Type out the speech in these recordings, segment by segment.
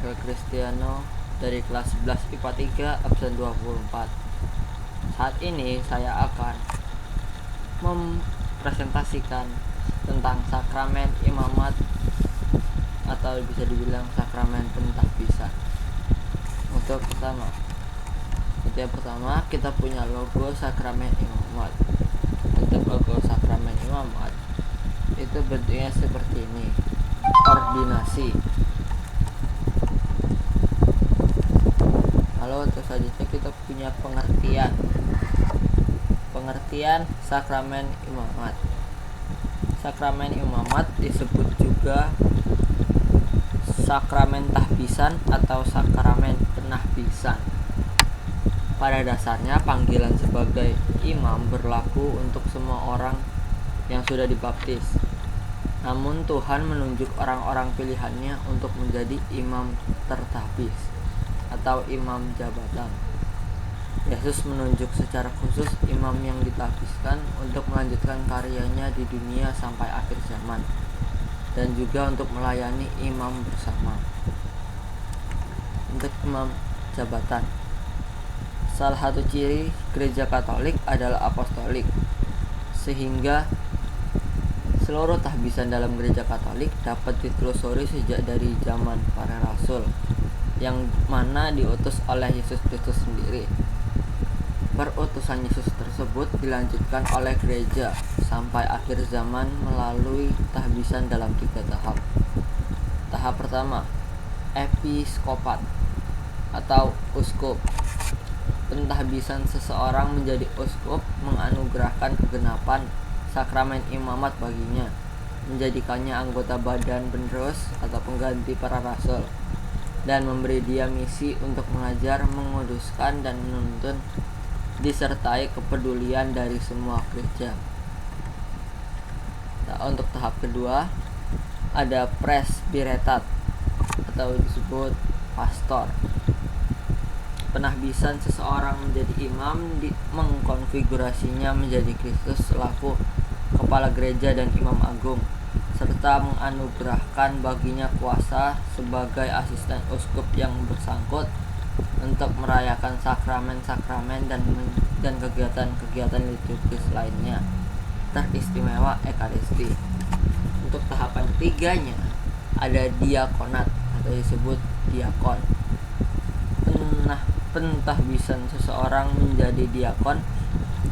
Andre Cristiano dari kelas 11 IPA 3 absen 24. Saat ini saya akan mempresentasikan tentang sakramen imamat atau bisa dibilang sakramen pentahbisan. Untuk yang pertama kita punya logo sakramen imamat. Untuk logo sakramen imamat itu bentuknya seperti ini, ordinasi. Lalu untuk selanjutnya kita punya pengertian sakramen imamat. Sakramen imamat disebut juga sakramen tahbisan atau sakramen penahbisan. Pada dasarnya panggilan sebagai imam berlaku untuk semua orang yang sudah dibaptis. Namun Tuhan menunjuk orang-orang pilihannya untuk menjadi imam tertahbis atau imam jabatan. Yesus menunjuk secara khusus imam yang ditahbiskan untuk melanjutkan karyanya di dunia sampai akhir zaman, dan juga untuk melayani imam bersama. Untuk imam jabatan, salah satu ciri gereja Katolik adalah apostolik, sehingga seluruh tahbisan dalam gereja Katolik dapat ditelusuri sejak dari zaman para rasul, yang mana diutus oleh Yesus Kristus sendiri. Perutusan Yesus tersebut dilanjutkan oleh gereja sampai akhir zaman melalui tahbisan dalam 3 tahap. Tahap pertama, episkopat atau uskup. Pentahbisan seseorang menjadi uskup menganugerahkan kegenapan sakramen imamat baginya, menjadikannya anggota badan penerus atau pengganti para rasul, dan memberi dia misi untuk mengajar, menguduskan, dan menuntun, disertai kepedulian dari semua gereja. Nah, untuk tahap kedua ada presbiterat atau disebut pastor. Penahbisan seseorang menjadi imam mengkonfigurasinya menjadi Kristus selaku kepala gereja dan imam agung, serta menganugerahkan baginya kuasa sebagai asisten uskup yang bersangkut untuk merayakan sakramen-sakramen dan kegiatan-kegiatan liturgis lainnya, teristimewa ekaristi. Untuk tahapan ketiganya ada diakonat atau disebut diakon. Pentahbisan seseorang menjadi diakon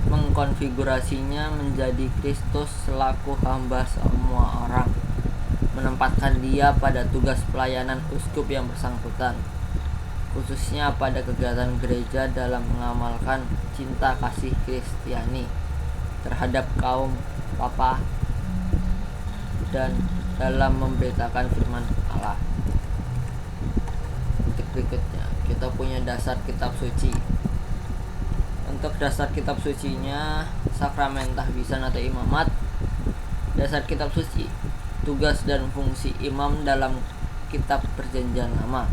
mengkonfigurasinya menjadi Kristus selaku hamba semua orang, menempatkan dia pada tugas pelayanan uskup yang bersangkutan, khususnya pada kegiatan gereja dalam mengamalkan cinta kasih Kristiani terhadap kaum papa dan dalam memberitakan firman Allah. Untuk berikutnya kita punya dasar kitab suci. Untuk dasar kitab sucinya sakramen tahbisan atau imamat. Dasar kitab suci, tugas dan fungsi imam dalam kitab perjanjian lama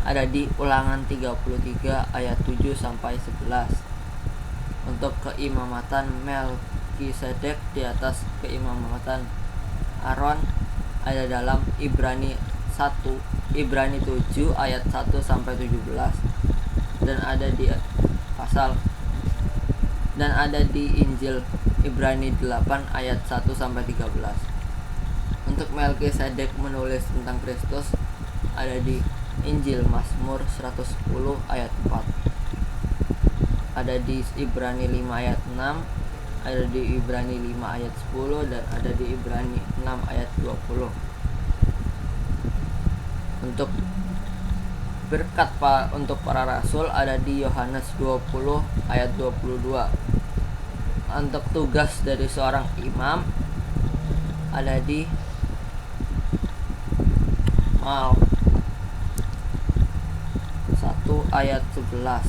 ada di Ulangan 33 ayat 7 sampai 11. Untuk keimamatan Melkisedek di atas keimamatan Aaron ada dalam Ibrani 7 ayat 1 sampai 17, dan ada di Injil Ibrani 8 ayat 1 sampai 13. Untuk Melkisedek menulis tentang Kristus ada di Injil Mazmur 110 ayat 4. Ada di Ibrani 5 ayat 6, ada di Ibrani 5 ayat 10, dan ada di Ibrani 6 ayat 20. Untuk berkat untuk para rasul ada di Yohanes 20 ayat 22. Untuk tugas dari seorang imam ada di Mal 1 ayat 11.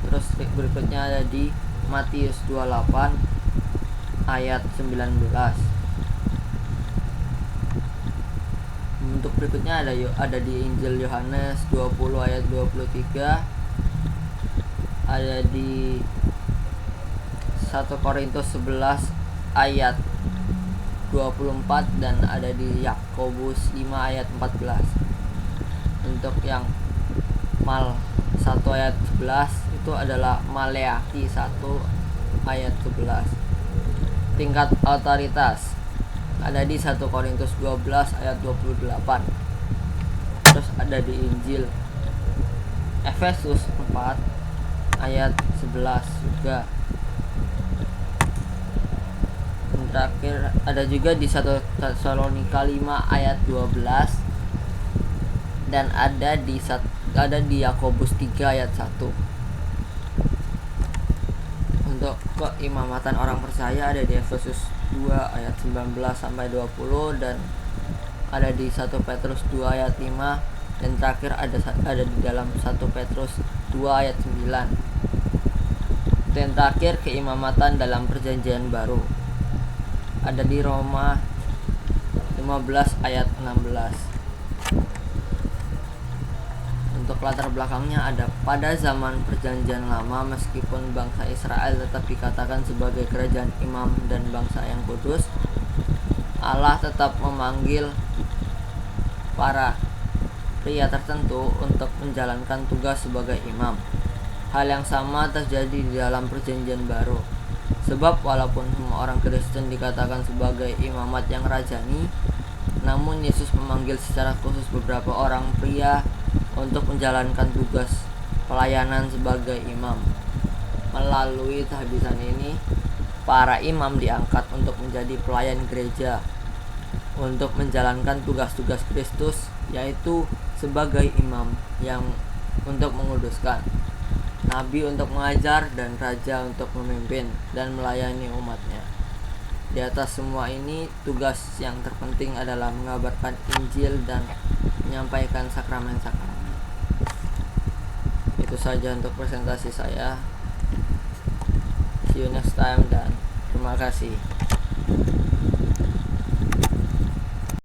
Terus berikutnya ada di Matius 28 ayat 19. Untuk berikutnya ada di Injil Yohanes 20 ayat 23, ada di 1 Korintus 11 ayat 24, dan ada di Yakobus 5 ayat 14. Untuk yang mal 1 ayat 11 itu adalah Maleaki 1 ayat 11. Tingkat otoritas ada di 1 Korintus 12 ayat 28. Terus ada di Injil Efesus 4 ayat 11 juga. Dan terakhir ada juga di 1 Tesalonika 5 ayat 12 dan ada di Yakobus 3 ayat 1. Untuk keimamatan orang percaya ada di Efesus 2 ayat 19 sampai 20 dan ada di 1 Petrus 2 ayat 5 dan terakhir ada di dalam 1 Petrus 2 ayat 9. Dan terakhir keimamatan dalam perjanjian baru ada di Roma 15 ayat 16. Untuk latar belakangnya ada pada zaman perjanjian lama, meskipun bangsa Israel tetap dikatakan sebagai kerajaan imam dan bangsa yang kudus, Allah tetap memanggil para pria tertentu untuk menjalankan tugas sebagai imam. Hal yang sama terjadi di dalam perjanjian baru. Sebab walaupun semua orang Kristen dikatakan sebagai imamat yang rajani, namun Yesus memanggil secara khusus beberapa orang pria untuk menjalankan tugas pelayanan sebagai imam. Melalui tahbisan ini, para imam diangkat untuk menjadi pelayan gereja untuk menjalankan tugas-tugas Kristus, yaitu sebagai imam yang untuk menguduskan, nabi untuk mengajar, dan raja untuk memimpin dan melayani umatnya. Di atas semua ini, tugas yang terpenting adalah mengabarkan Injil dan menyampaikan sakramen-sakramen. Itu saja untuk presentasi saya. See you next time dan terima kasih.